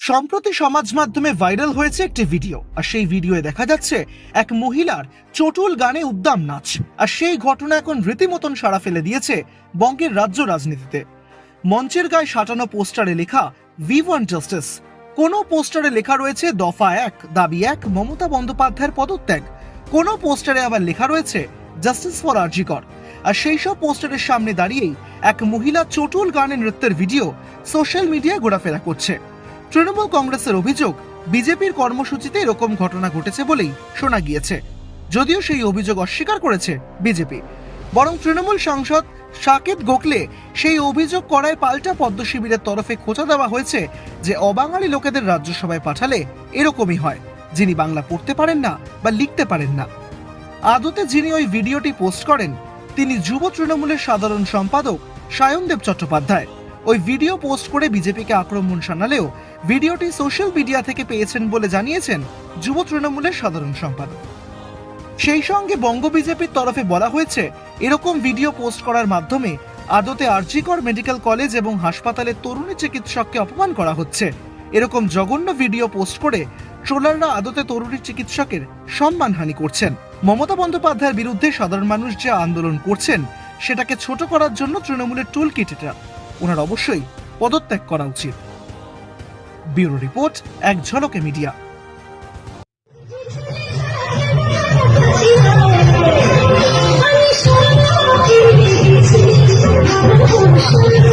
সম্প্রতি সমাজ মাধ্যমে ভাইরাল হয়েছে একটি ভিডিও, আর সেই ভিডিওয়ে দেখা যাচ্ছে এক মহিলার চটুল গানে উদ্দাম নাচ। আর সেই ঘটনা এখন রীতিমতন সাড়া ফেলে দিয়েছে বঙ্গের রাজ্য রাজনীতিতে। মঞ্চের গায়ে সাজানো পোস্টারে লেখা উই ওয়ান্ট জাস্টিস। কোনো পোস্টারে লেখা রয়েছে দফা 1 দাবি 1 মমতা বন্দ্যোপাধ্যায়ের পদত্যাগ। কোনো পোস্টারে আবার লেখা রয়েছে জাস্টিস ফর আরজি কর। আর সেই সব পোস্টারের সামনে দাঁড়িয়েই এক মহিলা চটুল গানে নৃত্যের ভিডিও সোশ্যাল মিডিয়ায় ঘোরাফেরা করছে। তৃণমূল কংগ্রেসের অভিযোগ, বিজেপির কর্মসূচিতে এরকম ঘটনা ঘটেছে বলেই শোনা গিয়েছে। যদিও সেই অভিযোগ অস্বীকার করেছে বিজেপি, বরং তৃণমূল সাংসদ সাকেত গোখলে সেই অভিযোগ করায় পাল্টা পদ্ম শিবিরের তরফে খোঁচা দেওয়া হয়েছে যে অবাঙালি লোকেদের রাজ্যসভায় পাঠালে এরকমই হয়, যিনি বাংলা পড়তে পারেন না বা লিখতে পারেন না। আদতে যিনি ওই ভিডিওটি পোস্ট করেন তিনি যুব তৃণমূলের সাধারণ সম্পাদক সায়নদেব চট্টোপাধ্যায়। ওই ভিডিও পোস্ট করে বিজেপিকে আক্রমণ শানালেও ভিডিওটি সোশ্যাল মিডিয়া থেকে পেয়েছেন বলে জানিয়েছেন যুব তৃণমূলের সাধারণ সম্পাদক। সেই সঙ্গে বঙ্গ বিজেপির তরফে বলা হয়েছে, এরকম ভিডিও পোস্ট করার মাধ্যমে আদতে আরজি কর মেডিকেল কলেজ এবং হাসপাতালের তরুণী চিকিৎসককে অপমান করা হচ্ছে। এরকম জঘন্য ভিডিও পোস্ট করে ট্রোলাররা আদতে তরুণী চিকিৎসকের সম্মানহানি করছেন। মমতা বন্দ্যোপাধ্যায়ের বিরুদ্ধে সাধারণ মানুষ যে আন্দোলন করছেন সেটাকে ছোট করার জন্য তৃণমূলের টুল কিট এটা। ওনার অবশ্যই পদত্যাগ করা উচিত। ব্যুরো রিপোর্ট, এক ঝলকে মিডিয়া। আমি